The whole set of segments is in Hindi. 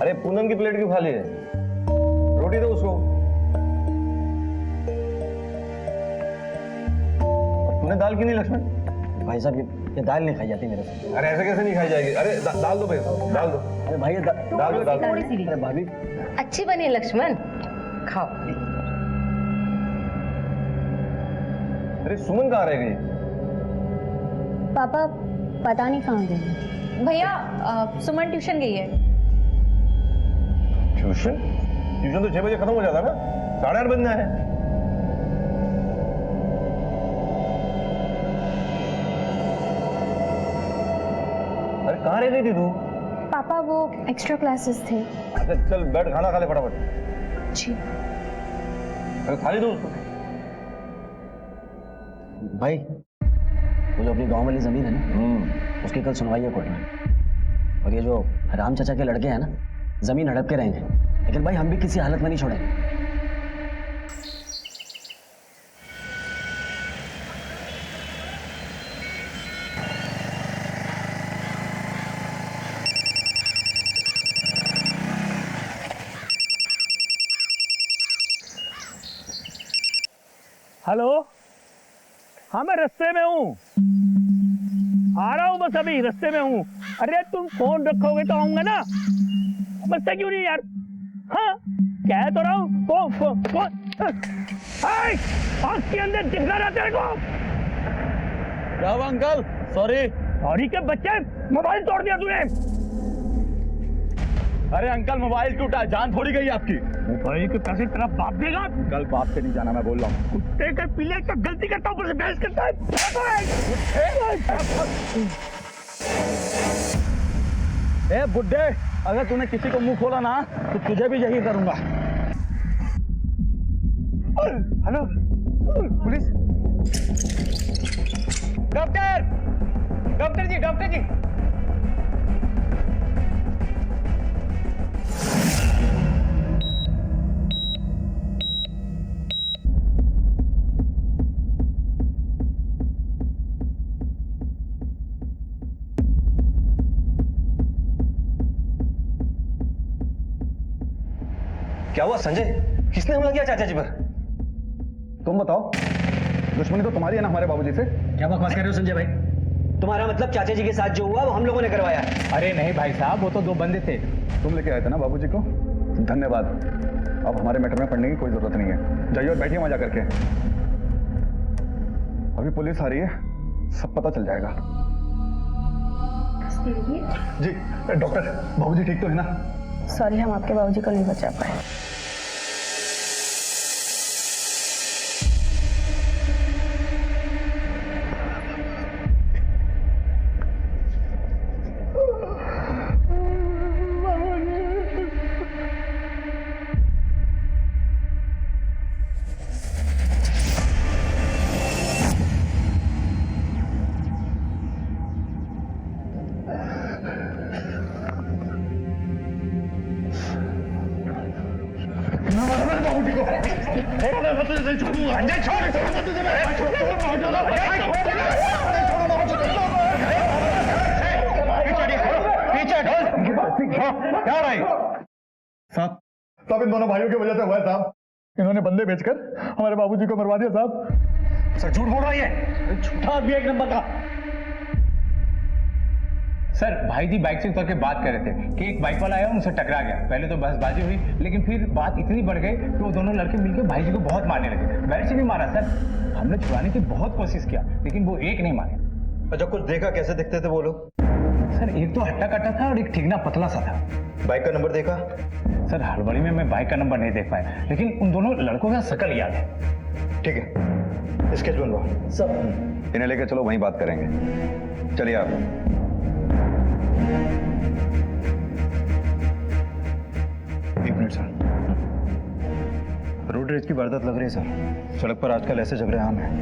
अरे पूनम की प्लेट क्यों खाली है? रोटी दो उसको। तूने दाल क्यों नहीं लक्ष्मण? भाई साहब ये दाल नहीं खाई जाती मेरे से। अरे ऐसे कैसे नहीं खाई जाएगी? अरे दाल दो भाई, दाल दो। अरे भाई दाल दो, दाल दो। अरे भाभी अच्छी बनी है लक्ष्मण, खाओ। अरे सुमन कहाँ रह गई? पापा पता नहीं कहाँ गए। भैया सुमन ट्यूशन गई है। ट्यूशन? ट्यूशन तो 6 बजे खत्म हो जाता ना, 8:30 बजना है। अरे कहाँ रह गई थी तू? पापा वो एक्स्ट्रा क्लासेस थे। अच्छा चल बैठ, खाना खा ले फटाफट। जी। अरे खा ले दो उसको। भाई वो जो अपनी गांव वाली जमीन है ना, उसकी कल सुनवाई है कोर्ट में। और ये जो राम चाचा के लड़के हैं ना, जमीन हड़प के रहेंगे, लेकिन भाई हम भी किसी हालत में नहीं छोड़ेंगे। हेलो, हाँ मैं रास्ते में हूँ, आ रहा हूँ, बस अभी रास्ते में हूँ। अरे तुम फोन रखोगे तो आऊंगा ना, बसते क्यों नहीं यार? हाँ कह तो रहा हूँ, आँख के अंदर दिख रहा तेरे को। क्या हुआ अंकल? सॉरी। सॉरी के बच्चे, मोबाइल तोड़ दिया तूने। अरे अंकल मोबाइल टूटा, जान थोड़ी गई आपकी। मोबाइल के पैसे तेरा बाप देगा? कल बाप से नहीं जाना, मैं बोल रहा हूँ। कुत्ते के पीले का गलती करता हूँ, बहस करता है। ए बुड्ढे, अगर तूने किसी को मुंह खोला ना तो तुझे भी यही करूंगा। Hello police. डॉक्टर, डॉक्टर जी, डॉक्टर जी। क्या हुआ संजय? किसने हमला किया चाचा जी पर? तुम बताओ, दुश्मनी तो तुम्हारी है ना हमारे बाबूजी से? क्या बकवास कर रहे हो संजय भाई? तुम्हारा मतलब चाचा जी के साथ जो हुआ वो हम लोगों ने करवाया है? अरे नहीं भाई साहब, वो तो 2 बंदे थे। तुम लेके आए थे ना बाबूजी को? धन्यवाद। अब हमारे मैटर में पढ़ने की कोई जरूरत नहीं है। जाइए और बैठिए मजा करके। अभी पुलिस आ रही है, सब पता चल जाएगा। जी डॉक्टर, बाबूजी ठीक तो है ना? सॉरी, हम आपके बाबूजी को नहीं बचा पाए। साहब इन दोनों भाइयों की वजह से हुआ है साहब। इन्होंने बंदे बेचकर हमारे बाबूजी को मरवा दिया साहब। सर झूठ बोल रहा है, झूठा आदमी एक नंबर का। सर भाई जी बाइक से उतर के बात कर रहे थे कि एक बाइक वाला आया उनसे टकरा गया। पहले तो बहसबाजी हुई, लेकिन फिर बात इतनी बढ़ गई कि वो दोनों लड़के मिलकर भाई जी को बहुत मारने लगे। वैसे भी मारा सर, हमने छुड़ाने की बहुत कोशिश किया, लेकिन वो एक नहीं मारे। अच्छा कुछ देखा? कैसे दिखते थे वो लोग? सर एक तो हट्टा कट्टा था और एक ठीकना पतला सा था। बाइक का नंबर देखा? सर हड़बड़ी में मैं बाइक का नंबर नहीं देख पाया, लेकिन उन दोनों लड़कों का शकल याद है। ठीक है, स्केच बनवाओ। सब इन्हें लेके चलो, वहीं बात करेंगे। चलिए आप। एक मिनट सर। रोड रेज की वारदात लग रही है सर। सड़क पर आजकल ऐसे झगड़े आम हैं।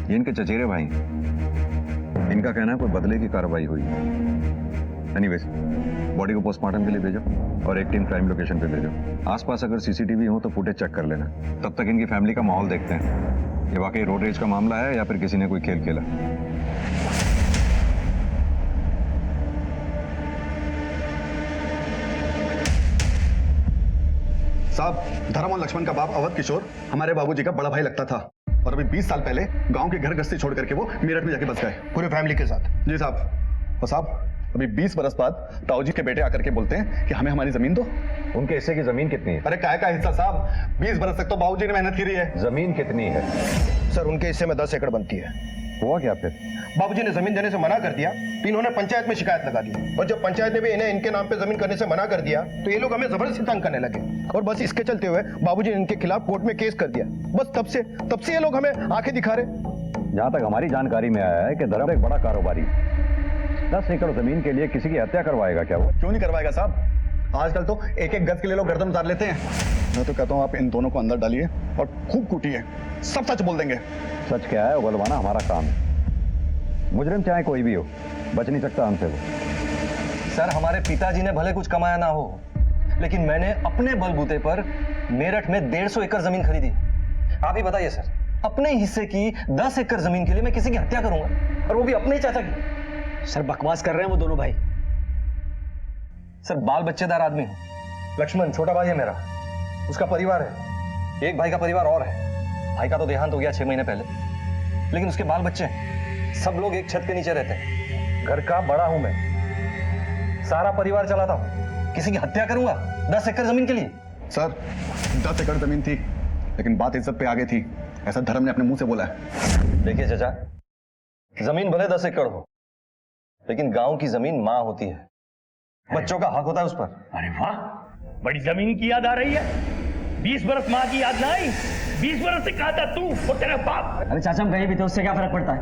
ये इनके चचेरे भाई, इनका कहना है कोई बदले की कार्रवाई हुई। एनीवेज, बॉडी को पोस्टमार्टम के लिए भेजो और एक टीम क्राइम लोकेशन पे भेजो। आसपास अगर सीसीटीवी हो तो फुटेज चेक कर लेना। तब तक इनकी फैमिली का माहौल देखते हैं, ये वाकई रोड रेज का मामला है या फिर किसी ने कोई खेल खेला। साहब, धर्म और लक्ष्मण का बाप अवध किशोर हमारे बाबूजी का बड़ा भाई लगता था और अभी 20 साल पहले गांव के घर गस्ती छोड़ करके वो मेरठ में जाके बस गए पूरे फैमिली के साथ। जी साहब। और साहब, अभी 20 बरस बाद ताऊ जी के बेटे आकर के बोलते हैं कि हमें हमारी जमीन दो। उनके हिस्से की जमीन कितनी है? अरे काय का हिस्सा साहब, 20 बरस तक तो बाबूजी ने मेहनत करी है। जमीन कितनी है? सर उनके हिस्से में 10 एकड़ बनती है। हुआ क्या फिर? बाबूजी ने जमीन देने से मना कर दिया तो इन्होंने पंचायत में शिकायत लगा दी और जब पंचायत ने भी इन्हें इनके नाम पे जमीन करने से मना कर दिया तो ये लोग हमें जबरदस्ती तंग करने लगे और बस इसके चलते हुए बाबूजी ने इनके खिलाफ कोर्ट में केस कर दिया। बस तब से ये लोग हमें आंखें दिखा रहे। जहाँ तक हमारी जानकारी में आया है कि धर्म एक बड़ा कारोबारी 10 एकड़ जमीन के लिए किसी की हत्या करवाएगा क्या वो? क्यों नहीं करवाएगा साहब, आजकल तो एक एक गज के लिए लोग गर्दन उतार लेते हैं। मैं तो कहता हूँ आप इन दोनों को अंदर डालिए और खूब कूटिए, सब सच बोल देंगे। सच क्या है उगलवाना हमारा काम है। मुजरिम चाहे कोई भी हो, बच नहीं सकता हमसे वो। सर हमारे पिताजी ने भले कुछ कमाया ना हो, लेकिन मैंने अपने बलबूते पर मेरठ में 150 एकड़ जमीन खरीदी। आप ही बताइए सर, अपने हिस्से की 10 एकड़ जमीन के लिए मैं किसी की हत्या करूंगा, और वो भी अपने ही चाचा की। सर बकवास कर रहे हैं वो दोनों भाई। सर बाल बच्चेदार आदमी हूं। लक्ष्मण छोटा भाई है मेरा, उसका परिवार है, एक भाई का परिवार और है। भाई का तो देहांत हो गया 6 महीने पहले, लेकिन उसके बाल बच्चे हैं। सब लोग एक छत के नीचे रहते हैं। घर का बड़ा हूं मैं, सारा परिवार चलाता हूं। किसी की हत्या करूंगा 10 एकड़ जमीन के लिए? सर 10 एकड़ जमीन थी, लेकिन बात इज्जत पे आगे थी, ऐसा धर्म ने अपने मुंह से बोला है। देखिए चाचा, जमीन भले 10 एकड़ हो, लेकिन गांव की जमीन मां होती है, बच्चों का हक होता है उस पर। अरे वाह, बड़ी जमीन की याद आ रही है। 20 बरस माँ की याद ना आई? 20 बरस से कहा था तू और तेरा बाप। अरे चाचा हम कहीं भी थे, उससे क्या फर्क पड़ता है?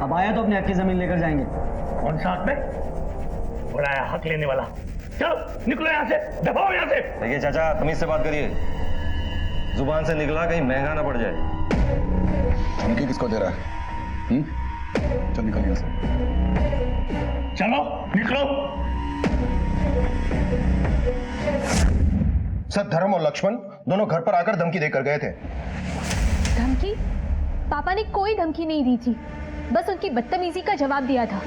अब आया तो अपने हक की जमीन लेकर जाएंगे। कौन सा हक में? बुलाया हक लेने वाला। चलो निकलो यहाँ से, दबाओ यहाँ से। देखिए चाचा, तमीज से बात करिए, जुबान से निकला कहीं महंगा ना पड़ जाए। धमकी किसको दे रहा है? चल निकल यहाँ से। चलो निकलो। सर धर्म और लक्ष्मण दोनों घर पर आकर धमकी देकर गए थे। धमकी? पापा ने कोई धमकी नहीं दी थी, बस उनकी बदतमीजी का जवाब दिया था।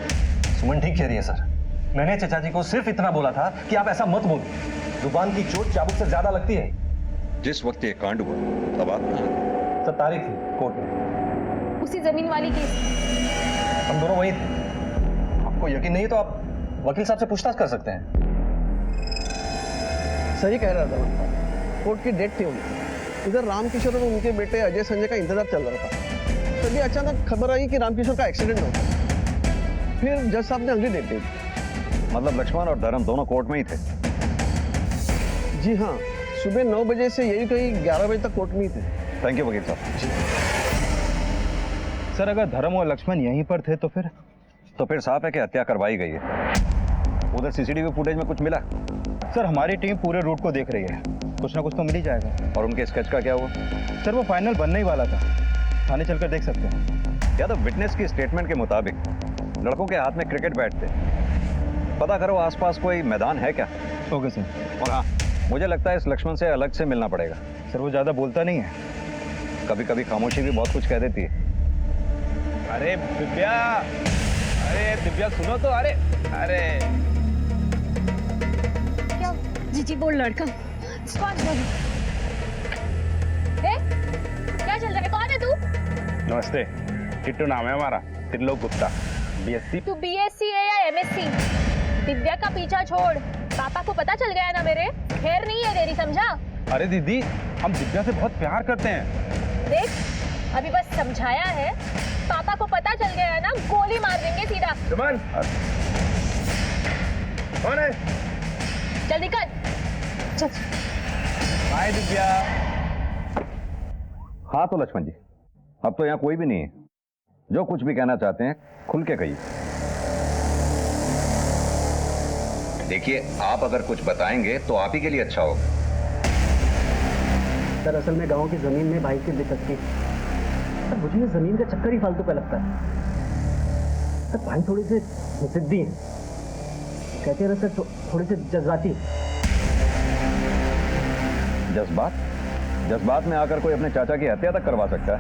सुमन ठीक कह रही है सर, मैंने चाचा जी को सिर्फ इतना बोला था कि आप ऐसा मत बोलिए, जुबान की चोट चाबुक से ज्यादा लगती है। जिस वक्त ये कांड हुआ तब आप कहाँ थे? सर तारीख थी कोर्ट में, उसी जमीन वाली केस। हम दोनों वही थे। आपको यकीन नहीं तो आप वकील साहब से पूछताछ कर सकते हैं। सही कह रहा था, कोर्ट की डेट थी उनकी। इधर रामकिशोर और उनके बेटे अजय संजय का इंतजार चल रहा था, तभी अचानक खबर आई कि रामकिशोर का एक्सीडेंट हो गया। फिर जज साहब ने अगली डेट दे दी। मतलब लक्ष्मण और धर्म दोनों कोर्ट में ही थे? जी हाँ, सुबह 9 बजे से यही कहीं 11 बजे तक कोर्ट में ही थे। थैंक यू वकील साहब। सर अगर धर्म और लक्ष्मण यहीं पर थे तो फिर साफ है कि हत्या करवाई गई है। उधर सीसीटीवी फुटेज में कुछ मिला? सर हमारी टीम पूरे रूट को देख रही है, कुछ ना कुछ तो मिल ही जाएगा। और उनके स्केच का क्या हुआ? सर वो फाइनल बनने ही वाला था, थाने चलकर देख सकते हैं। या तो विटनेस की स्टेटमेंट के मुताबिक लड़कों के हाथ में क्रिकेट बैट थे। पता करो आसपास कोई मैदान है क्या? Okay sir. और हाँ, मुझे लगता है इस लक्ष्मण से अलग से मिलना पड़ेगा। सर वो ज्यादा बोलता नहीं है। कभी कभी खामोशी भी बहुत कुछ कह देती है। अरे दिव्या सुनो तो। अरे क्या? जीजी बोल लड़का। स्क्वाश बोल। क्या चल रहा है? कौन है तू? नमस्ते, किट्टू नाम है हमारा, त्रिलोक गुप्ता, बीएससी। तू बीएससी है या एमएससी? दिव्या का पीछा छोड़, पापा को पता चल गया ना मेरे, खैर नहीं है तेरी, समझा? अरे दीदी, हम दिव्या से बहुत प्यार करते हैं। देख अभी बस समझाया है, पापा को पता चल गया है ना, गोली मार देंगे सीधा। सुमन कौन है? जल्दी कर। चल। बाय दिव्या। हाँ तो लक्ष्मण जी, अब तो यहाँ कोई भी नहीं है। जो कुछ भी कहना चाहते हैं खुल के कहिए। देखिए, आप अगर कुछ बताएंगे तो आप ही के लिए अच्छा होगा। सर असल में गांव की जमीन में भाई की दिक्कत थी। सर मुझे ये जमीन का चक्कर ही फालतू का लगता है। सर भाई थोड़े से जिद्दी हैं, कहते हैं सर थोड़े से जज्बाती। जज्बात में आकर कोई अपने चाचा की हत्या तक करवा सकता है?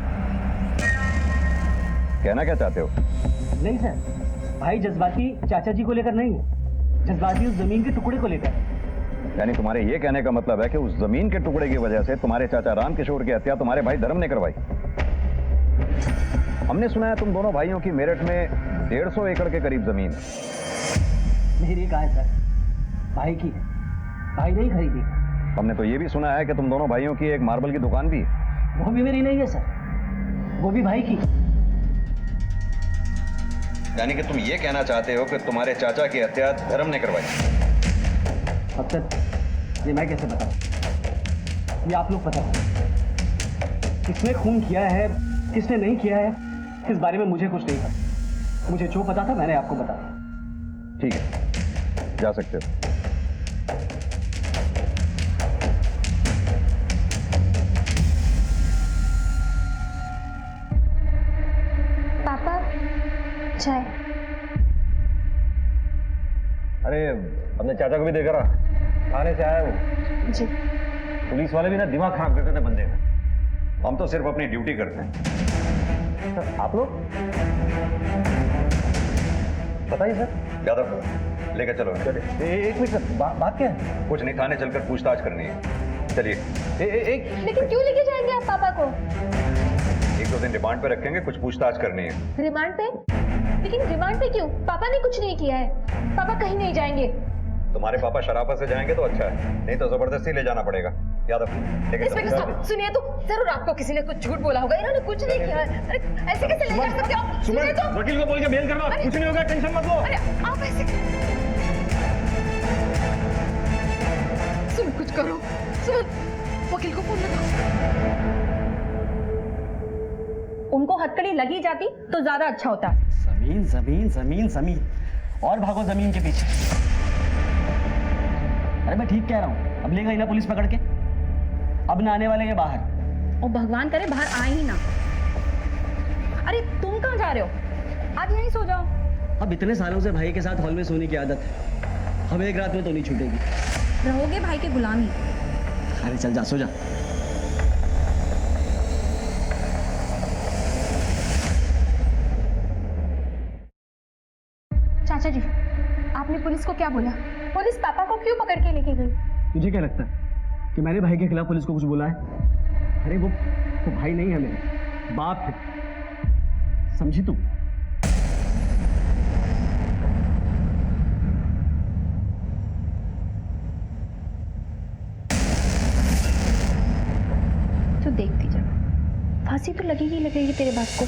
कहना क्या चाहते हो? नहीं सर, भाई जज्बाती चाचा जी को लेकर नहीं है, जज्बाती उस जमीन के टुकड़े को लेकर। यानी तुम्हारे ये कहने का मतलब है कि उस जमीन के टुकड़े की वजह से तुम्हारे चाचा रामकिशोर की हत्या तुम्हारे भाई धर्म ने करवाई। हमने सुना है तुम दोनों भाइयों की मेरठ में 150 एकड़ के करीब जमीन है। मेरी कहा है सर, भाई की है, भाई नहीं खरीदी। हमने तो ये भी सुना है कि तुम दोनों भाइयों की एक मार्बल की दुकान भी है। वो भी मेरी नहीं है सर, वो भी भाई की। यानी कि तुम ये कहना चाहते हो कि तुम्हारे चाचा की हत्या धर्म ने करवाई। अब तक ये मैं कैसे बताऊं, ये आप लोग पता करो। किसने खून किया है, किसने नहीं किया है, इस बारे में मुझे कुछ नहीं पता। मुझे जो पता था मैंने आपको बताया। ठीक है, जा सकते हो। पापा चाय। अरे अपने चाचा को भी देख रहा, थाने से आया वो। जी। पुलिस वाले भी ना दिमाग खराब करते थे बंदे का। हम तो सिर्फ अपनी ड्यूटी करते हैं। सर आप लोग बताइए सर। यादव लेकर चलो। एक मिनट सर, बात क्या है? कुछ नहीं, थाने चलकर पूछताछ करनी है। चलिए। एक लेकिन क्यों लेके जाएंगे आप पापा को? 1-2 दिन रिमांड पे रखेंगे, कुछ पूछताछ करनी है। रिमांड पे? लेकिन रिमांड पे क्यों? पापा ने कुछ नहीं किया है, पापा कहीं नहीं जाएंगे। तुम्हारे पापा शराफत से जाएंगे तो अच्छा है, नहीं तो जबरदस्ती ले जाना पड़ेगा। यादव इंस्पेक्टर साहब सुनिए तो, जरूर आपको किसी ने कुछ झूठ बोला होगा, इन्होंने कुछ नहीं किया है। अरे ऐसे कैसे ले जा सकते हो आप? सुनिए तो, वकील को बोल के बेल करवा, कुछ नहीं होगा, टेंशन मत लो। अरे आप ऐसे सुन, कुछ करो सुन, वकील को फोन लगाओ। उनको हथकड़ी लगी जाती तो ज्यादा अच्छा होता। जमीन जमीन जमीन जमीन और भागो जमीन के पीछे। अरे मैं ठीक कह रहा हूं, अब लेगा ही ना पुलिस पकड़ के, अब ना आने वाले ये बाहर। और भगवान करे बाहर आए ही ना। अरे तुम कहाँ जा रहे हो? आज यहीं सो जाओ। अब इतने सालों से भाई के साथ हॉल में सोने की आदत है, अब एक रात में तो नहीं छूटेगी। रहोगे भाई के गुलामी। अरे चल जा, सो जा। चाचा जी, आपने पुलिस को क्या बोला? पुलिस पापा को क्यों पकड़ के लेके गई? तुझे क्या लगता है कि मैंने भाई के खिलाफ पुलिस को कुछ बोला है? अरे वो भाई नहीं है, मेरे बाप है, समझी तू? तो देखती जा, फांसी तो लगेगी लगेगी तेरे बाप को।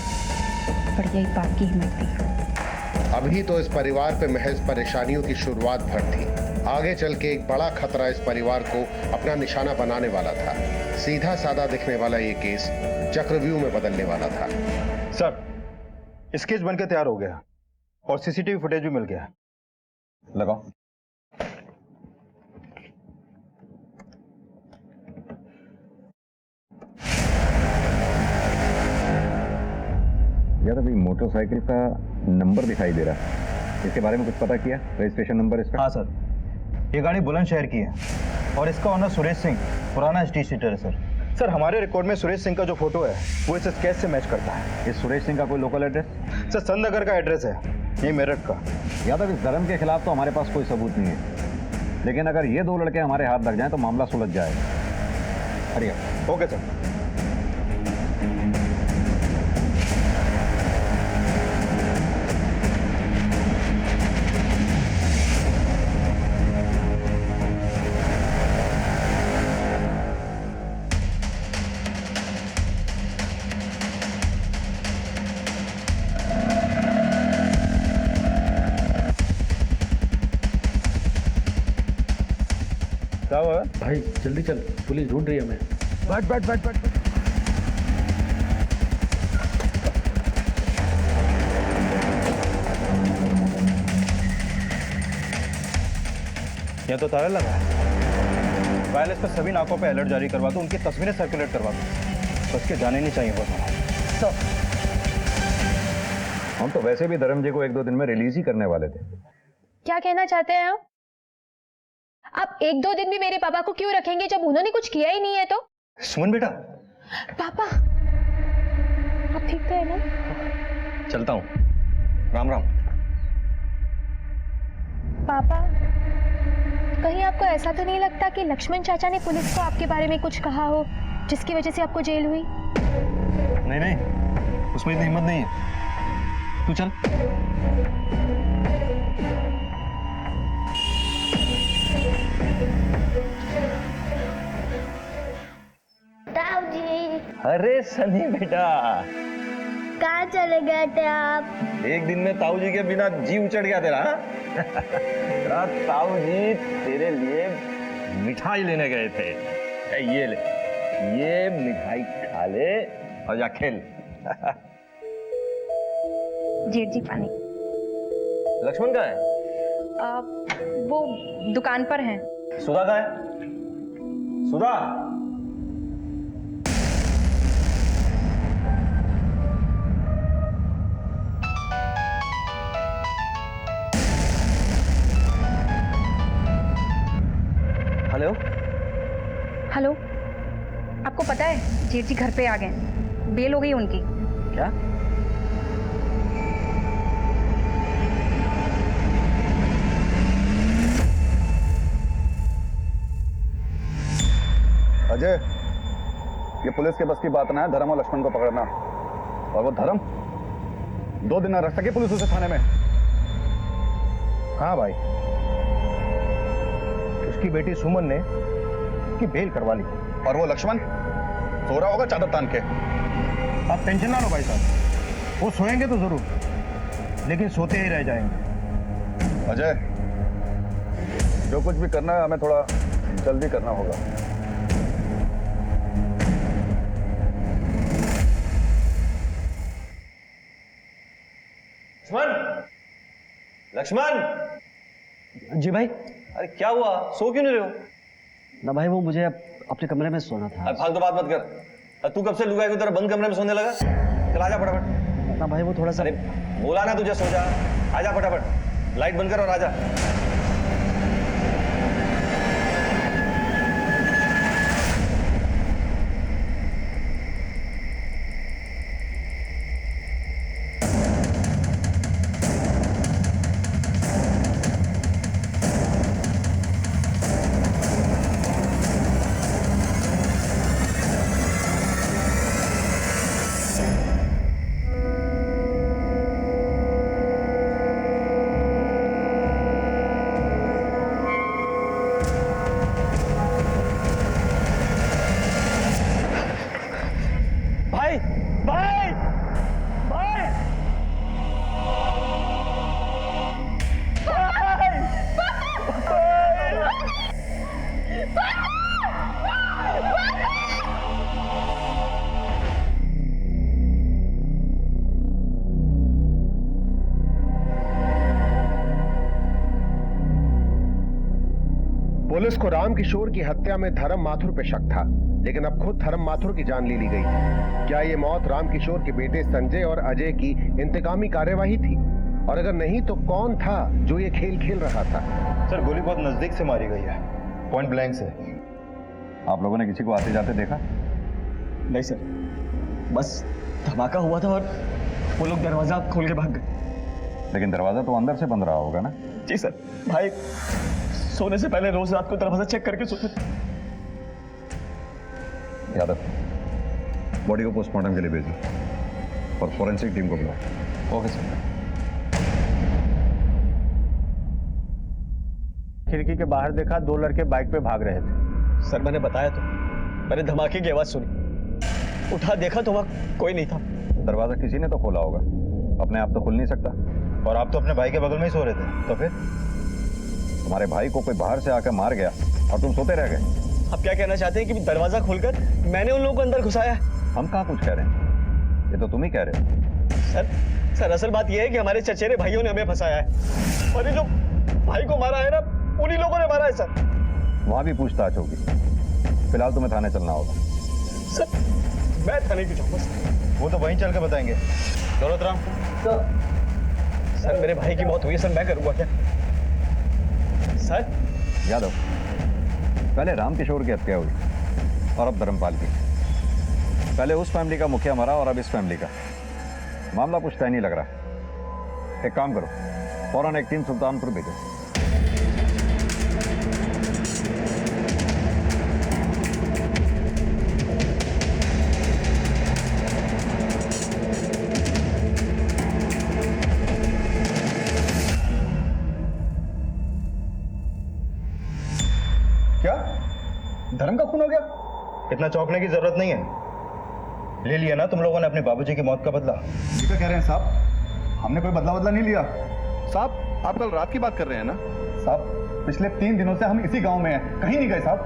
बढ़िया ही बाप की हिम्मत थी। अभी तो इस परिवार पे महज परेशानियों की शुरुआत भर थी, आगे चल के एक बड़ा खतरा इस परिवार को अपना निशाना बनाने वाला था। सीधा साधा दिखने वाला ये केस चक्रव्यूह में बदलने वाला था। सर, स्केच बनकर तैयार हो गया और सीसीटीवी फुटेज भी मिल गया। लगाओ। यार अभी मोटरसाइकिल का नंबर दिखाई दे रहा है, इसके बारे में कुछ पता किया? रजिस्ट्रेशन नंबर इसका? हाँ सर, ये गाड़ी बुलंदशहर की है और इसका ओनर सुरेश सिंह पुराना स्ट्रीट सीटर है सर। सर हमारे रिकॉर्ड में सुरेश सिंह का जो फोटो है वो इस स्केच से मैच करता है। इस सुरेश सिंह का कोई लोकल एड्रेस? सर संतनगर का एड्रेस है, ये मेरठ का। यादव इस धर्म के खिलाफ तो हमारे पास कोई सबूत नहीं है, लेकिन अगर ये 2 लड़के हमारे हाथ लग जाएं तो मामला सुलझ जाएगा। हरिया। Okay sir. क्या हुआ भाई जल्दी चल, पुलिस ढूंढ रही है हमें। बैठ बैठ बैठ बैठ। यह तो ताला लगा है। वायरलेस पर सभी नाकों पे अलर्ट जारी करवा दो, उनकी तस्वीरें सर्कुलेट करवा दो, बस के जाने नहीं चाहिए बहुत। सर हम तो वैसे भी धर्म जी को 1-2 दिन में रिलीज ही करने वाले थे। क्या कहना चाहते हैं आप 1-2 दिन भी मेरे पापा को क्यों रखेंगे जब उन्होंने कुछ किया ही नहीं है? तो सुमन बेटा। पापा आप ठीक तो है ना? चलता हूँ, राम राम। पापा कहीं आपको ऐसा तो नहीं लगता कि लक्ष्मण चाचा ने पुलिस को आपके बारे में कुछ कहा हो जिसकी वजह से आपको जेल हुई? नहीं नहीं, उसमें इतनी हिम्मत नहीं है। तू चल। ताऊजी, अरे सनी बेटा, कहाँ चले गए थे आप? एक दिन में ताऊ जी के बिना जी उचड़ गया तेरा। तेरा ताऊ जी तेरे लिए मिठाई लेने गए थे। ये ले, ये मिठाई खा ले और जा खेल। जेठ जी पानी। लक्ष्मण कहाँ है? वो दुकान पर हैं। सुधा कहाँ है? सुधा, हेलो हेलो, आपको पता है जेठ जी घर पे आ गए, बेल हो गई उनकी। क्या? अजय, ये पुलिस के बस की बात ना है धर्म और लक्ष्मण को पकड़ना। और वो धर्म 2 दिन ना रख सके पुलिस उसे थाने में। हाँ भाई, उसकी बेटी सुमन ने उसकी बेल करवा ली। और वो लक्ष्मण सो रहा होगा चादर तान के। आप टेंशन ना लो भाई साहब, वो सोएंगे तो जरूर, लेकिन सोते ही रह जाएंगे। अजय, जो कुछ भी करना है हमें थोड़ा जल्दी करना होगा। लक्ष्मण, लक्ष्मण। जी भाई। अरे क्या हुआ, सो क्यों नहीं रहे हो? ना भाई, वो मुझे अपने कमरे में सोना था। अरे फालतू बात मत कर। तू कब से लुगाई की तरह बंद कमरे में सोने लगा? चल आजा फटाफट। ना भाई, वो थोड़ा सा। अरे बोला ना तुझे सो जा। आजा फटाफट, लाइट बंद कर और आजा। पुलिस को राम किशोर की हत्या में धर्म माथुर पे शक था, लेकिन अब खुद धर्म माथुर की जान ले ली गई। क्या ये मौत राम किशोर के बेटे संजय और अजय की इंतकामी कार्यवाही थी? और अगर नहीं तो कौन था जो ये खेल खेल रहा था? सर, गोली बहुत नजदीक से मारी गई है, पॉइंट ब्लैंक से। आप लोगों ने किसी को आते जाते देखा? नहीं सर, बस धमाका हुआ था और वो लोग दरवाजा खोल के भाग गए। लेकिन दरवाजा तो अंदर से बंद रहा होगा ना? जी सर, भाई सोने से पहले रोज रात को दरवाजा चेक करके सोते थे। यादव, बॉडी को पोस्टमार्टम के लिए भेजो और फॉरेंसिक टीम को बुलाओ। Okay sir. खिड़की के बाहर देखा 2 लड़के बाइक पे भाग रहे थे। सर मैंने बताया तो, मैंने धमाके की आवाज सुनी, उठा देखा तो वहां कोई नहीं था। दरवाजा किसी ने तो खोला होगा, अपने आप तो खुल नहीं सकता। और आप तो अपने भाई के बगल में ही सो रहे थे, तो फिर तुम्हारे भाई को कोई बाहर से आकर मार गया और तुम सोते रह गए। आप क्या कहना चाहते हैं कि दरवाजा खोलकर मैंने उन लोगों को अंदर घुसाया? हम कहाँ कुछ कह रहे हैं, ये तो तुम ही कह रहे हो। सर असल बात यह है कि हमारे चचेरे भाइयों ने हमें फंसाया है, और ये जो भाई को मारा है ना, उन्हीं लोगों ने मारा है सर। वहां भी पूछताछ होगी, फिलहाल तुम्हें थाने चलना होगा। सर मैं थाने क्यों जाऊंगा? वो तो वहीं चल के बताएंगे। दौलतराम, सर मेरे भाई की मौत हुई है सर, मैं करूंगा क्या? सर यादव, पहले राम किशोर की हत्या हुई और अब धर्मपाल की। पहले उस फैमिली का मुखिया मरा और अब इस फैमिली का। मामला कुछ तय नहीं लग रहा। एक काम करो, फौरन एक टीम सुल्तानपुर भेजो। धर्म का खून हो गया? इतना चौंकने की जरूरत नहीं है। ले लिया ना तुम लोगों ने अपने बाबूजी की मौत का बदला। ये क्या कह रहे हैं साहब? हमने कोई बदला नहीं लिया साहब। आप कल रात की बात कर रहे हैं ना साहब? पिछले 3 दिनों से हम इसी गांव में हैं, कहीं नहीं गए साहब।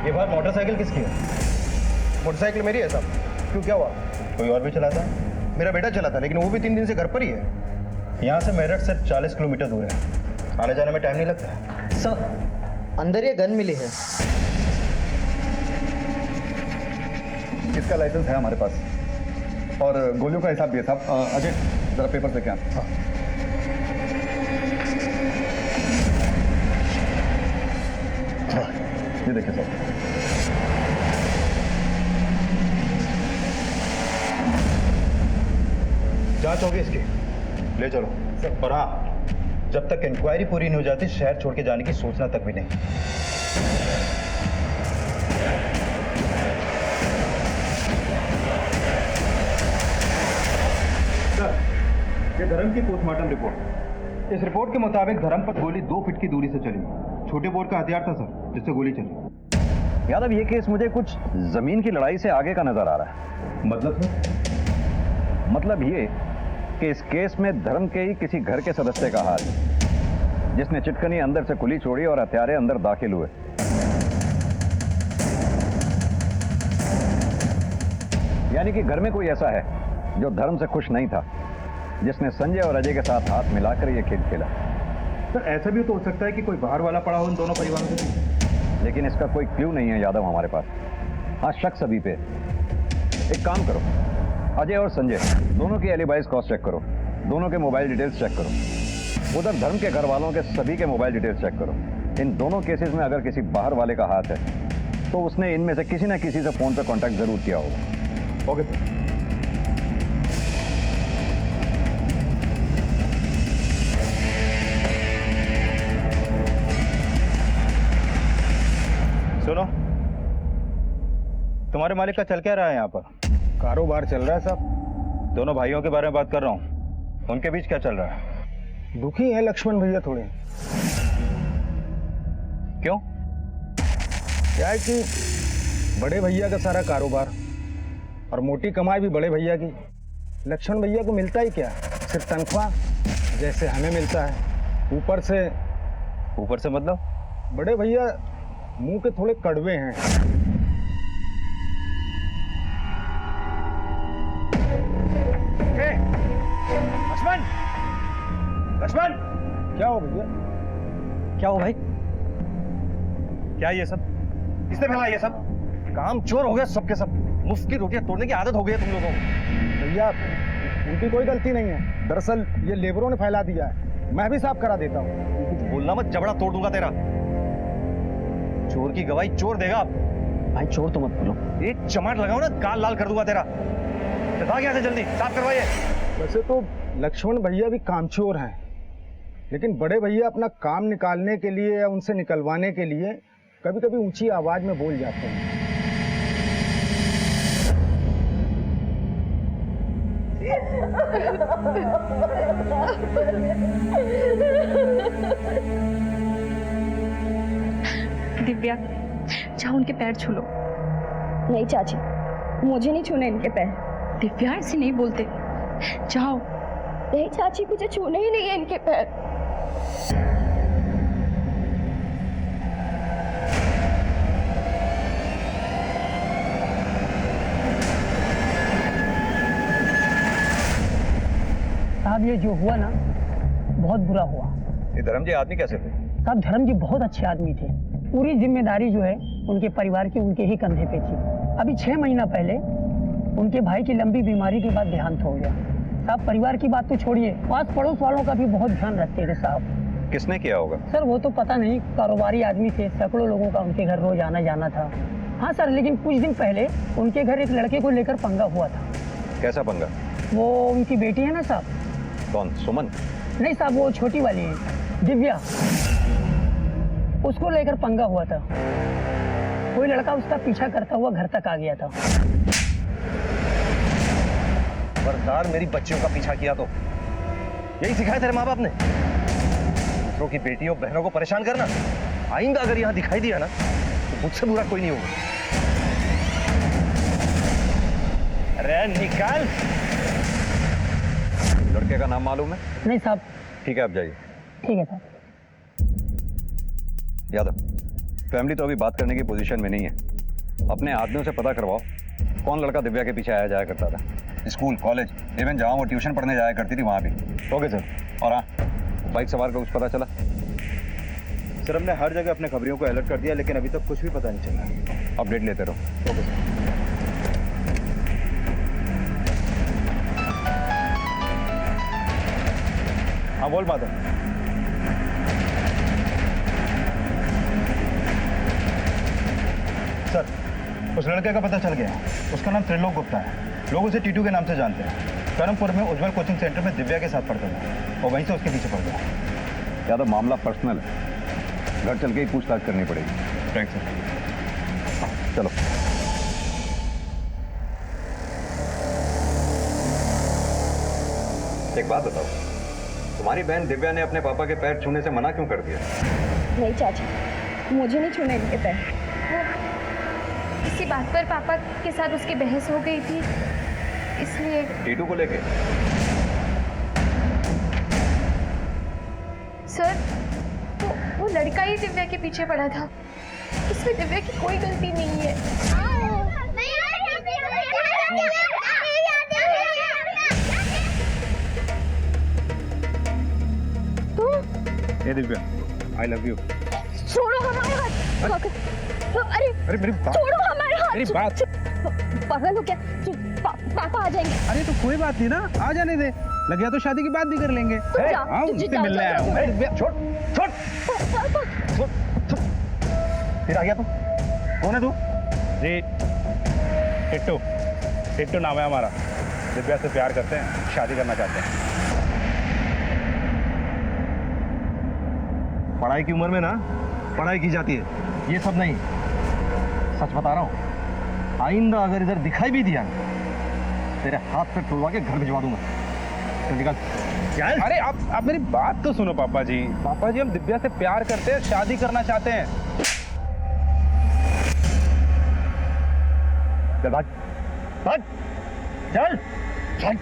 ये बार मोटरसाइकिल किसकी है? मोटरसाइकिल मेरी है साहब। क्यों, क्या हुआ? कोई और भी चलाता? मेरा बेटा चला था, लेकिन वो भी 3 दिन से घर पर ही है। यहाँ से मेरठ से 40 किलोमीटर दूर है। आने जाने में टाइम नहीं लगता। सर, अंदर ये गन मिली है। इसका लाइसेंस है हमारे पास और गोलियों का हिसाब भी है साहब। अजय जरा पेपर से क्या? हाँ, ये देखिए साहब। जांच होगी इसकी, ले चलो। और हाँ, जब तक इंक्वायरी पूरी नहीं हो जाती शहर छोड़ के जाने की सोचना तक भी नहीं। सर, ये धर्म की पोस्टमार्टम रिपोर्ट। इस रिपोर्ट के मुताबिक धर्म पर गोली 2 फीट की दूरी से चली। छोटे बोर का हथियार था सर, जिससे गोली चली। यादव, ये केस मुझे कुछ जमीन की लड़ाई से आगे का नजर आ रहा है। मतलब सर? मतलब ये कि इस केस में धर्म के ही किसी घर के सदस्य का हाथ है, जिसने चिटकनी अंदर से खुली छोड़ी और हथियारे अंदर दाखिल हुए। यानी कि घर में कोई ऐसा है जो धर्म से खुश नहीं था, जिसने संजय और अजय के साथ हाथ मिलाकर यह खेल खेला। सर, ऐसा भी तो हो सकता है कि कोई बाहर वाला पड़ा हो इन दोनों परिवारों के बीच। लेकिन इसका कोई क्लू नहीं है यादव हमारे पास। हाँ, शक सभी पे। एक काम करो, अजय और संजय दोनों की एलिबाइज क्रॉस चेक करो, दोनों के मोबाइल डिटेल्स चेक करो, उधर धर्म के घर वालों के सभी के मोबाइल डिटेल्स चेक करो। इन दोनों केसेस में अगर किसी बाहर वाले का हाथ है तो उसने इनमें से किसी न किसी से फोन पर कांटेक्ट जरूर किया होगा। Okay sir. सुनो, तुम्हारे मालिक का चल क्या रहा है यहाँ पर? कारोबार चल रहा है साहब। दोनों भाइयों के बारे में बात कर रहा हूँ, उनके बीच क्या चल रहा है? दुखी है लक्ष्मण भैया थोड़े। क्यों? क्या है कि बड़े भैया का सारा कारोबार और मोटी कमाई भी बड़े भैया की। लक्ष्मण भैया को मिलता ही क्या, सिर्फ तनख्वाह जैसे हमें मिलता है। ऊपर से मतलब? बड़े भैया मुंह के थोड़े कड़वे हैं। लक्ष्मण, क्या हो भैया? क्या हो भाई? क्या ये सब? किसने फैला ये सब? काम चोर हो गया सबके सब। मुफ्त की रोटियां तोड़ने की आदत हो गई है तुम लोगों को। भैया, उनकी कोई गलती नहीं है। दरअसल ये लेबरों ने फैला दिया है, मैं भी साफ करा देता हूँ। कुछ बोलना मत, जबड़ा तोड़ दूंगा तेरा। चोर की गवाही चोर देगा। भाई चोर तो मत बोलो। एक चमाट लगाओ ना, गाल लाल कर दूंगा तेरा। भाग यहाँ से जल्दी, साफ करवाइए। वैसे तो लक्ष्मण भैया भी कामचोर हैं, लेकिन बड़े भैया अपना काम निकालने के लिए या उनसे निकलवाने के लिए कभी कभी ऊंची आवाज में बोल जाते हैं। दिव्या, जाओ उनके पैर छू लो। नहीं चाची, मुझे नहीं छूने इनके पैर। दिव्या, ऐसे नहीं बोलते, जाओ। नहीं चाची, मुझे छूने ही नहीं है इनके पैर। साहब, ये जो हुआ ना बहुत बुरा हुआ। ये धर्म जी आदमी कैसे थे? साहब, धर्म जी बहुत अच्छे आदमी थे। पूरी जिम्मेदारी जो है उनके परिवार की उनके ही कंधे पे थी। अभी 6 महीना पहले उनके भाई की लंबी बीमारी के बाद देहांत हो गया। साहब, परिवार की बात तो छोड़िए, पास पड़ोस वालों का भी बहुत ध्यान रखते थे साहब। किसने किया होगा? सर, वो तो पता नहीं, कारोबारी आदमी थे, सैकड़ों लोगों का उनके घर रोज आना जाना था। हाँ सर, लेकिन कुछ दिन पहले उनके घर एक लड़के को लेकर पंगा हुआ था। कैसा पंगा? वो उनकी बेटी है ना साहब। कौन, सुमन? नहीं साहब, वो छोटी वाली है, दिव्या। उसको लेकर पंगा हुआ था। कोई लड़का उसका पीछा करता हुआ घर तक आ गया था। खबरदार मेरी बच्चियों का पीछा किया तो। यही सिखाया तेरे माँ बाप ने, दूसरों की बेटियों बहनों को परेशान करना। आइंदा अगर यहाँ दिखाई दिया ना तो मुझसे बुरा कोई नहीं होगा। अरे निकाल। लड़के का नाम मालूम है? नहीं साहब। ठीक है, आप जाइए। ठीक है साहब। यादव, फैमिली तो अभी बात करने की पोजीशन में नहीं है। अपने आदमियों से पता करवाओ कौन लड़का दिव्या के पीछे आया जाया करता था, स्कूल, कॉलेज, इवन जहां वो ट्यूशन पढ़ने जाया करती थी वहां भी। Okay sir. और हाँ, बाइक सवार का कुछ पता चला? सर हमने हर जगह अपने खबरियों को अलर्ट कर दिया, लेकिन अभी तक कुछ भी पता नहीं चला। अपडेट लेते रहो। Okay sir. हाँ बोल माधव। सर उस लड़के का पता चल गया। उसका नाम त्रिलोक गुप्ता है। लोग उसे टीटू के नाम से जानते हैं। करमपुर में उज्जवल कोचिंग सेंटर में दिव्या के साथ पढ़ता था और वहीं से उसके पीछे पड़ गया। यादव, मामला पर्सनल है, घर चल के ही पूछताछ करनी पड़ेगी। Right sir. चलो। एक बात बताओ, तुम्हारी बहन दिव्या ने अपने पापा के पैर छूने से मना क्यों कर दिया? नहीं चाची, मुझे नहीं छूने दिए पैर। इसी बात पर पापा के साथ उसकी बहस हो गई थी, इसलिए। टीटू को लेके? सर वो लड़का ही दिव्या के पीछे पड़ा था। इसमें दिव्या की कोई गलती नहीं है। तो ये दिव्या, आई लव यू। छोड़ो हमारे हाथ। अरे अरे मेरी बात, छोड़ो हमारे हाथ। मेरी बात। पागल हो क्या? पापा आ जाएंगे। अरे तो कोई बात नहीं ना, आ जाने दे। लग गया तो शादी की बात भी कर लेंगे। हाँ, उससे मिलने आया हूँ। छोड़ छोड़ छोड़। फिर आ गया तू? कौन है तू? जी टिट्टू। टिट्टू नाम है हमारा। दिव्या से प्यार करते हैं, शादी करना चाहते हैं। पढ़ाई की उम्र में ना पढ़ाई की जाती है, ये सब नहीं। सच बता रहा हूँ, आइंदा अगर इधर दिखाई भी दिया ना, तेरे हाथ पे टुलवा के घर भिजवा दूंगा। तो निकल। अरे आप मेरी बात तो सुनो पापा जी। पापा जी, हम दिव्या से प्यार करते हैं, शादी करना चाहते हैं। चल भाग भाग, चल चल।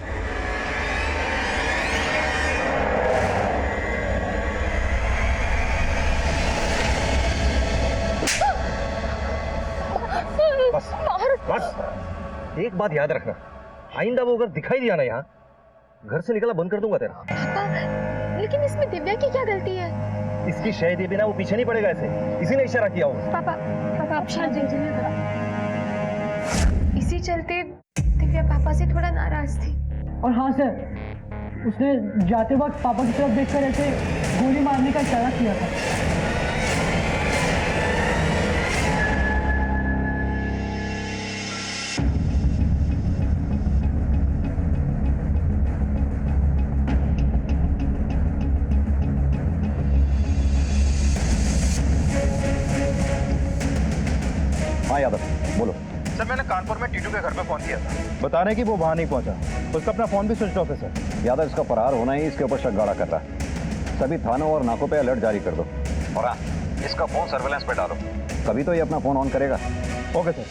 बस बस, एक बात याद रखना, आइंदा वो अगर दिखाई दिया ना यहाँ, घर से निकलना बंद कर दूंगा तेरा। पापा, लेकिन इसमें दिव्या की क्या गलती है? इसकी शहद ये बिना वो पीछे नहीं पड़ेगा ऐसे, इसी ने इशारा किया होगा। पापा आप शांत रहिए। इसी चलते दिव्या पापा से थोड़ा नाराज थी। और हाँ सर, उसने जाते वक्त पापा की तरफ देखकर ऐसे गोली मारने का इशारा किया था। हाँ यादव, बोलो। सर मैंने कानपुर में टीटू के घर पे फोन किया था, बता रहे कि वो वहां नहीं पहुंचा। उसका अपना फोन भी स्विच ऑफ है सर। यादव, इसका फरार होना ही इसके ऊपर शक गाड़ा कर रहा है। सभी थानों और नाकों पे अलर्ट जारी कर दो। और हाँ, इसका फोन सर्वेलेंस पे डालो, कभी तो ये अपना फोन ऑन करेगा। Okay sir.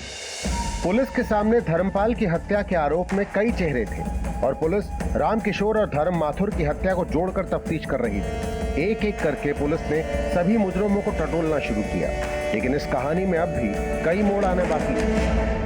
पुलिस के सामने धर्मपाल की हत्या के आरोप में कई चेहरे थे और पुलिस रामकिशोर और धर्म माथुर की हत्या को जोड़कर तफ्तीश कर रही थी। एक एक करके पुलिस ने सभी मुजरिमों को टटोलना शुरू किया, लेकिन इस कहानी में अब भी कई मोड़ आने बाकी हैं।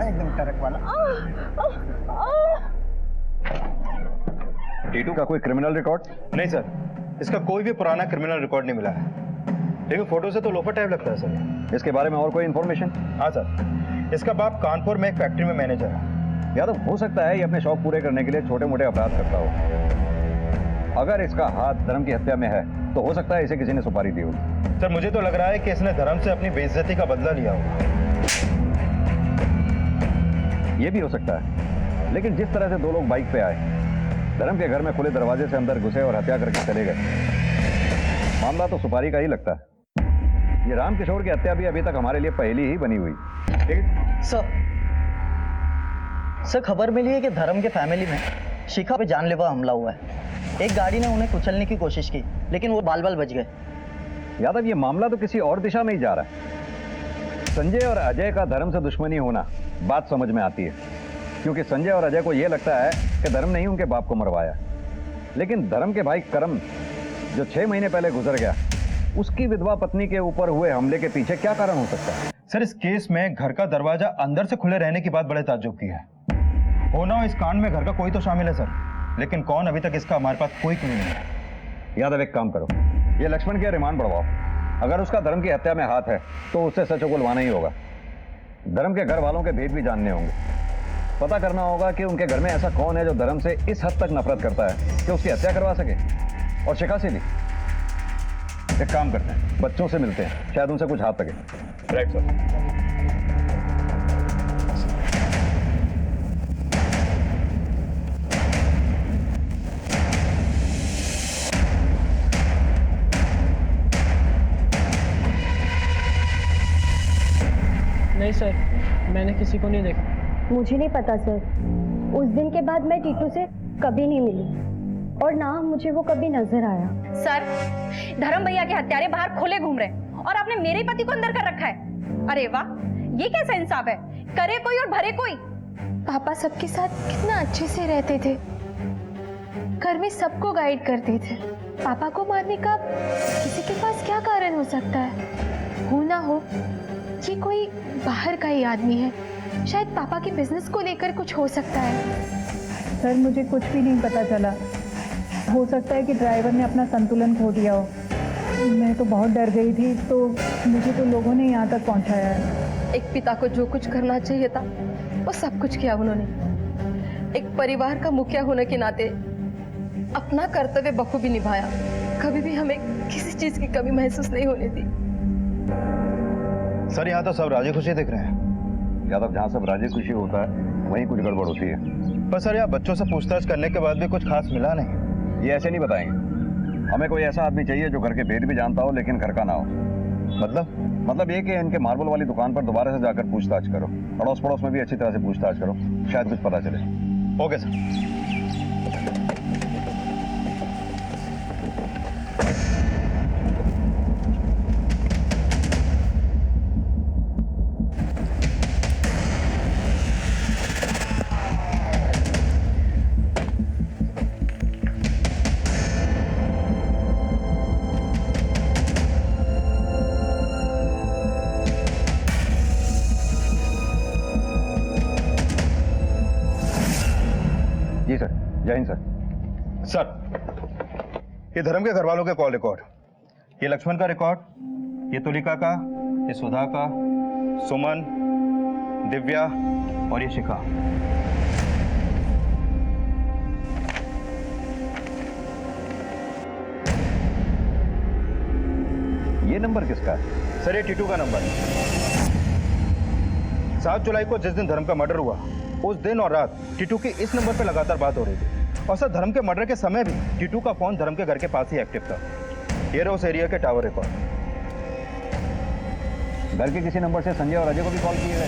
एकदम टरक वाला। टीटू का कोई क्रिमिनल रिकॉर्ड? नहीं सर, इसका कोई भी पुराना क्रिमिनल रिकॉर्ड नहीं मिला है, लेकिन फोटो से तो लोफर टाइप लगता है सर। इसके बारे में और कोई इन्फॉर्मेशन? हाँ सर, इसका बाप कानपुर में एक फैक्ट्री में मैनेजर है। यादव, हो सकता है ये अपने शौक पूरे करने के लिए छोटे मोटे अपराध करता हो। अगर इसका हाथ धर्म की हत्या में है तो हो सकता है इसे किसी ने सुपारी दी होगी। सर मुझे तो लग रहा है कि इसने धर्म से अपनी बेइज्जती का बदला लिया होगा। ये भी हो सकता है, लेकिन जिस तरह से दो लोग बाइक पे आए, धर्म के घर में खुले दरवाजे से अंदर घुसे और हत्या करके चले गए। मामला तो सुपारी का ही लगता है। ये राम किशोर की हत्या भी अभी तक हमारे लिए पहेली ही बनी हुई। सर खबर मिली है कि धर्म के फैमिली में शिखा पे जानलेवा हमला हुआ है। एक गाड़ी ने उन्हें कुचलने की कोशिश की, लेकिन वो बाल बाल बच गए। यादव, ये मामला तो किसी और दिशा में ही जा रहा है। संजय और अजय का धर्म से दुश्मनी होना बात समझ में आती है, क्योंकि संजय और अजय को यह लगता है कि धर्म ने ही उनके बाप को मरवाया। लेकिन धर्म के भाई करम, जो 6 महीने पहले गुजर गया, उसकी विधवा पत्नी के ऊपर हुए हमले के पीछे क्या कारण हो सकता है? सर, इस केस में घर का दरवाजा अंदर से खुले रहने की बात बड़े ताज्जुब की है। होना हो इस कांड में घर का कोई तो शामिल है सर, लेकिन कौन, अभी तक इसका हमारे पास कोई क्लू नहीं है। यादव, एक काम करो, ये लक्ष्मण के रिमांड बढ़वाओ। अगर उसका धर्म की हत्या में हाथ है तो उससे सच उगलवाना ही होगा। धर्म के घर वालों के भेद भी जानने होंगे। पता करना होगा कि उनके घर में ऐसा कौन है जो धर्म से इस हद तक नफरत करता है कि उसकी हत्या करवा सके, और शिखा से भी। एक काम करते हैं, बच्चों से मिलते हैं, शायद उनसे कुछ हाथ लगे। Right sir. नहीं सर, मैंने किसी को नहीं देखा। मुझे नहीं पता सर। उस दिन के बाद मैं टीटू से कभी नहीं मिली और ना मुझे वो कभी नजर आया। सर, धर्म भैया के हत्यारे बाहर खुले घूम रहे और आपने मेरे पति को अंदर कर रखा है। अरे वाह, ये कैसा इंसाफ है? करे कोई और भरे कोई। पापा सबके साथ कितना अच्छे से रहते थे, घर में सबको गाइड करते थे। पापा को मारने का किसी के पास क्या कारण हो सकता है? हो ना हो ये कोई बाहर का ही आदमी है, शायद पापा के बिजनेस को लेकर कुछ हो सकता है। सर, मुझे कुछ भी नहीं पता चला। हो सकता है कि ड्राइवर ने अपना संतुलन खो दिया हो। मैं तो बहुत डर गई थी, तो मुझे तो लोगों ने यहाँ तक पहुँचाया है। एक पिता को जो कुछ करना चाहिए था वो सब कुछ किया उन्होंने। एक परिवार का मुखिया होने के नाते अपना कर्तव्य बखूबी निभाया। कभी भी हमें किसी चीज की कमी महसूस नहीं होने दी। सर, यहाँ तो सब राजी खुशी दिख रहे हैं। यादव, जहाँ सब राजी खुशी होता है वहीं कुछ गड़बड़ होती है। पर सर, यहाँ बच्चों से पूछताछ करने के बाद भी कुछ खास मिला नहीं। ये ऐसे नहीं बताएंगे। हमें कोई ऐसा आदमी चाहिए जो घर के भेद भी जानता हो लेकिन घर का ना हो। मतलब ये कि इनके मार्बल वाली दुकान पर दोबारा से जाकर पूछताछ करो, अड़ोस पड़ोस में भी अच्छी तरह से पूछताछ करो, शायद कुछ पता चले। Okay sir. जी सर। जय हिंद सर। सर, ये धर्म के घर वालों के कॉल रिकॉर्ड, ये लक्ष्मण का रिकॉर्ड, ये तुलिका का, ये सुधा का, सुमन, दिव्या और ये शिखा। ये नंबर किसका है? सर, ये टीटू का नंबर है। 7 जुलाई को जिस दिन धर्म का मर्डर हुआ, उस दिन और रात टीटू की इस नंबर पे लगातार बात हो रही थी। और सर, धर्म के मर्डर के समय भी टीटू का फोन धर्म के घर के पास ही एक्टिव था। ये रहा उस एरिया के टावर रिकॉर्ड। घर के किसी नंबर से संजय और अजय को भी कॉल किए गए?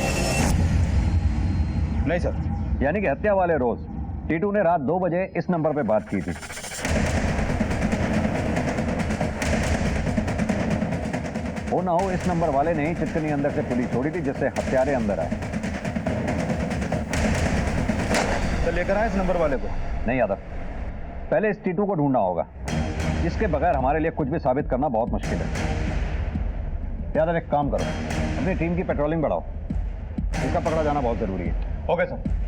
नहीं सर। यानी कि हत्या वाले रोज टीटू ने रात 2 बजे इस नंबर पे बात की थी। हो ना हो इस नंबर वाले ने ही चिटकनी अंदर से पुलिस छोड़ी थी, जिससे हत्यारे अंदर आए। तो लेकर आए इस नंबर वाले को? नहीं यादव, पहले इस टीटू को ढूंढना होगा। इसके बगैर हमारे लिए कुछ भी साबित करना बहुत मुश्किल है। यादव, एक काम करो, अपनी टीम की पेट्रोलिंग बढ़ाओ। इसका पकड़ा जाना बहुत जरूरी है। Okay sir.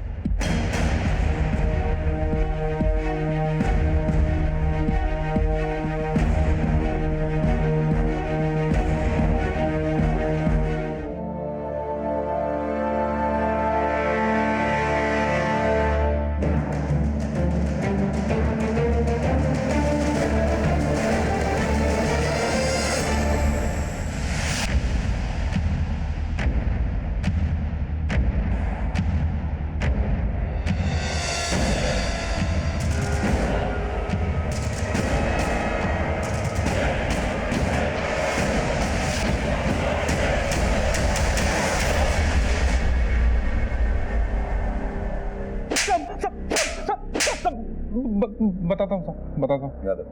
बताता हूँ साहब, बताता हूँ। यादव,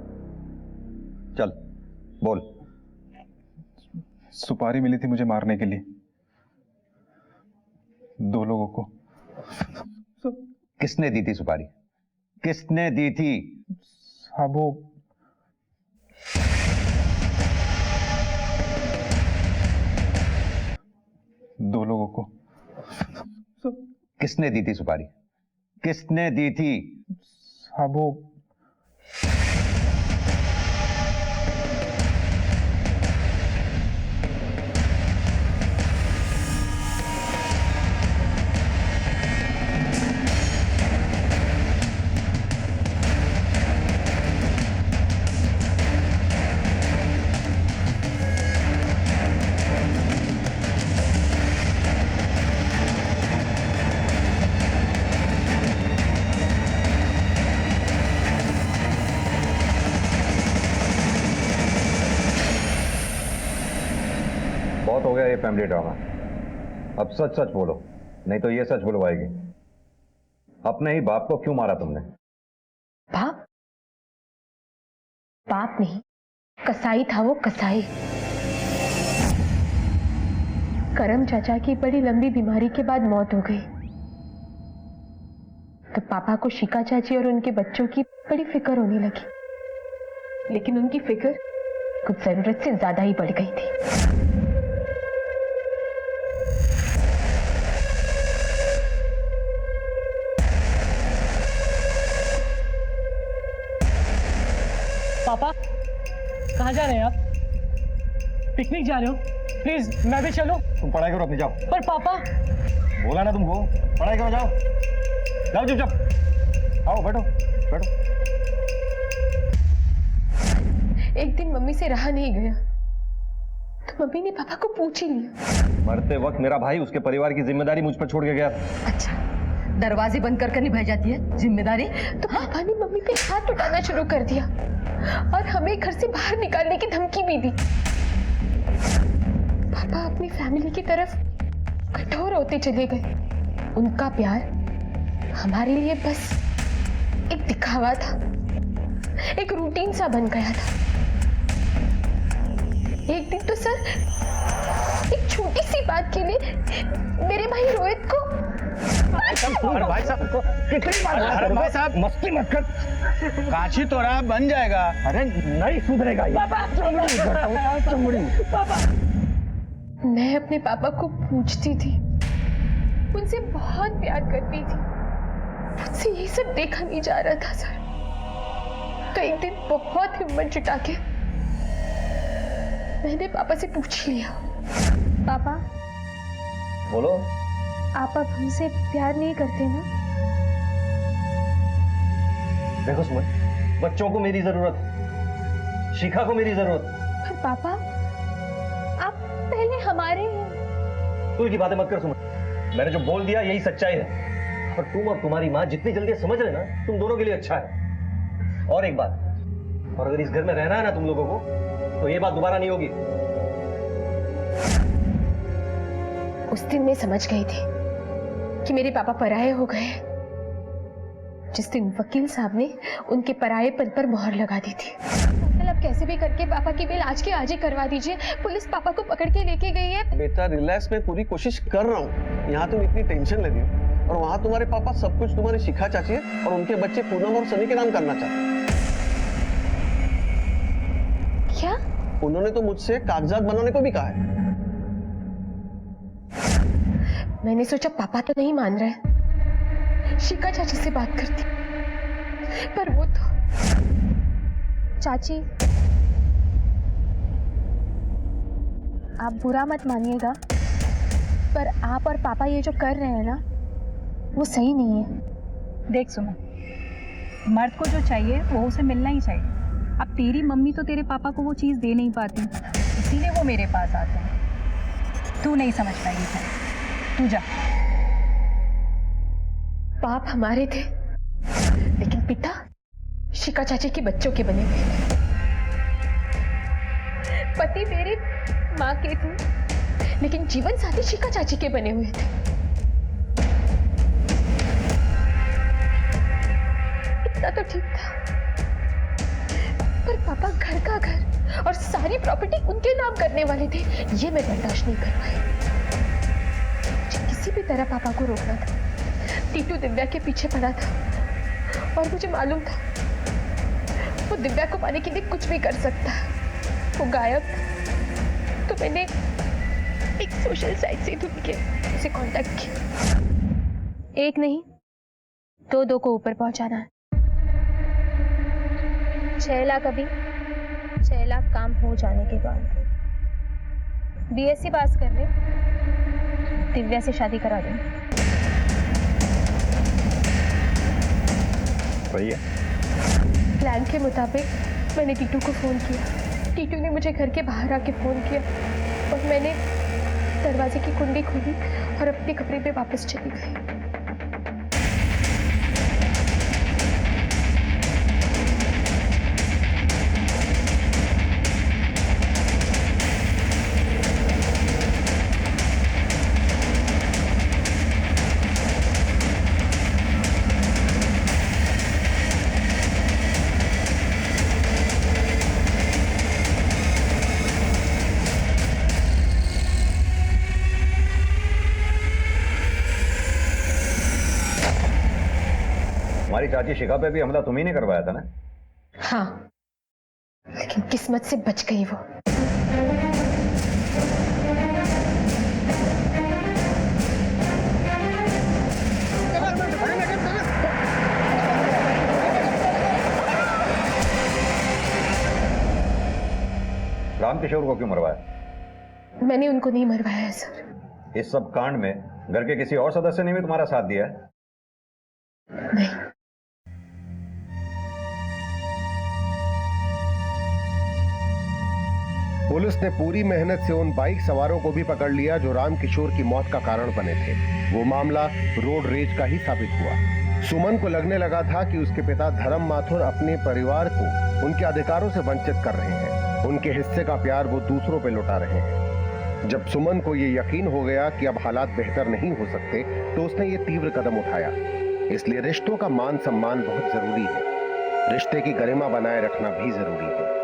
चल बोल। सुपारी मिली थी मुझे मारने के लिए, 2 लोगों को। किसने दी थी सुपारी? किसने दी थी? साहब वो दो लोगों को। किसने दी थी सुपारी? किसने दी थी? साहब वो बहुत हो गया ये फैमिली ड्रामा। अब सच सच बोलो, नहीं तो ये सच बुलवाएगी। अपने ही बाप को क्यों मारा तुमने? बाप? बाप नहीं, कसाई था वो, कसाई। करम चाचा की बड़ी लंबी बीमारी के बाद मौत हो गई, तो पापा को शिका चाची और उनके बच्चों की बड़ी फिक्र होने लगी। लेकिन उनकी फिक्र कुछ जरूरत से ज्यादा ही बढ़ गई थी। पापा कहाँ जा रहे हैं आप? पिकनिक जा रहे हो? प्लीज मैं भी चलूं? तुम पढ़ाई करो अपनी, जाओ। पर पापा, बोला ना तुमको, पढ़ाई करो, जाओ जाओ चुपचाप। आओ बैठो बैठो। एक दिन मम्मी से रहा नहीं गया, तो मम्मी ने पापा को पूछ ही लिया। मरते वक्त मेरा भाई उसके परिवार की जिम्मेदारी मुझ पर छोड़ के गया। अच्छा, दरवाजे बंद कर निभाई जाती है जिम्मेदारी? तो पापा ने मम्मी पे हाथ उठाना शुरू कर दिया और हमें घर से बाहर निकालने की धमकी भी दी। पापा अपनी फैमिली की तरफ कठोर होते चले गए। उनका प्यार हमारे लिए बस एक दिखावा था, एक रूटीन सा बन गया था। एक दिन तो सर, एक छोटी सी बात के लिए मेरे भाई रोहित को अरे भाई साहब कितनी बार, अरे भाई साहब मस्ती मत कर, काशी तो रहा बन जाएगा। अरे नहीं सुधरेगा ये। पापा पापा। मैं अपने पापा को पूछती थी, उनसे बहुत प्यार करती थी, मुझसे ये सब देखा नहीं जा रहा था सर। तो एक दिन बहुत हिम्मत जुटा के मैंने पापा से पूछ लिया, पापा बोलो। आप अब हमसे प्यार नहीं करते ना? देखो सुमन, बच्चों को मेरी जरूरत, शिखा को मेरी जरूरत। पर पापा आप पहले हमारे हैं। तू की बातें मत कर सुमन, मैंने जो बोल दिया यही सच्चाई है। और तुम और तुम्हारी माँ जितनी जल्दी समझ लेना, तुम दोनों के लिए अच्छा है। और एक बात, और अगर इस घर में रहना है ना तुम लोगों को, तो ये बात दोबारा नहीं होगी। उस दिन मैं समझ गई थी कि मेरे पापा पराये हो गए, जिस दिन वकील साहब ने उनके परायेपन पर मोहर लगा दी थी। अंकल, अब कैसे भी करके पापा की बेल आज के आज ही करवा दीजिए। पुलिस पापा को पकड़ के लेके गई है। बेटा रिलैक्स, मैं पूरी कोशिश कर रहा हूँ। यहाँ तुम इतनी टेंशन ले रही हो और वहाँ तुम्हारे पापा सब कुछ तुम्हारी शिखा चाची है और उनके बच्चे पूनम और सनी के नाम करना चाहते हैं। क्या? उन्होंने तो मुझसे कागजात बनाने को भी कहा है। मैंने सोचा पापा तो नहीं मान रहे, शिखा चाची से बात करती, पर वो तो। चाची, आप बुरा मत मानिएगा, पर आप और पापा ये जो कर रहे हैं ना, वो सही नहीं है। देख सुनो, मर्द को जो चाहिए वो उसे मिलना ही चाहिए। अब तेरी मम्मी तो तेरे पापा को वो चीज़ दे नहीं पाती, इसीलिए वो मेरे पास आते हैं। तू नहीं समझ पाएगी सर, तू जा। बाप हमारे थे, लेकिन पिता शिका चाची के बच्चों के बने हुए थे। पति मेरे माँ के थे, लेकिन जीवन साथी शिका चाची के बने हुए थे। इतना तो ठीक था, पर पापा घर का घर और सारी प्रॉपर्टी उनके नाम करने वाले थे, ये मैं बर्दाश्त नहीं कर पाई। मुझे किसी भी तरह पापा को रोकना था। टीटू दिव्या के पीछे पड़ा था और मुझे मालूम था वो दिव्या को पाने के लिए कुछ भी कर सकता है। वो गायब था तो मैंने एक सोशल साइट से ढूंढ के उसे कांटेक्ट किया। एक नहीं, दो को ऊपर पहुंचाना है। 6 लाख अभी, 6 लाख काम हो जाने के बाद। बीएससी पास कर ले, दिव्या से शादी करा देंगे। भैया प्लान के मुताबिक मैंने टीटू को फोन किया। टीटू ने मुझे घर के बाहर आके फोन किया और मैंने दरवाजे की कुंडी खोली और अपने कमरे पे वापस चली गई। हमारी चाची शिखा पे भी हमला तुम्ही ने करवाया था ना? हाँ, लेकिन किस्मत से बच गई वो। रामकिशोर को क्यों मरवाया? मैंने उनको नहीं मरवाया है सर। इस सब कांड में घर के किसी और सदस्य ने भी तुम्हारा साथ दिया है? नहीं। पुलिस ने पूरी मेहनत से उन बाइक सवारों को भी पकड़ लिया जो रामकिशोर की मौत का कारण बने थे। वो मामला रोड रेज का ही साबित हुआ। सुमन को लगने लगा था कि उसके पिता धर्म माथुर अपने परिवार को उनके अधिकारों से वंचित कर रहे हैं। उनके हिस्से का प्यार वो दूसरों पे लुटा रहे हैं। जब सुमन को ये यकीन हो गया कि अब हालात बेहतर नहीं हो सकते, तो उसने ये तीव्र कदम उठाया। इसलिए रिश्तों का मान सम्मान बहुत जरूरी है। रिश्ते की गरिमा बनाए रखना भी जरूरी है।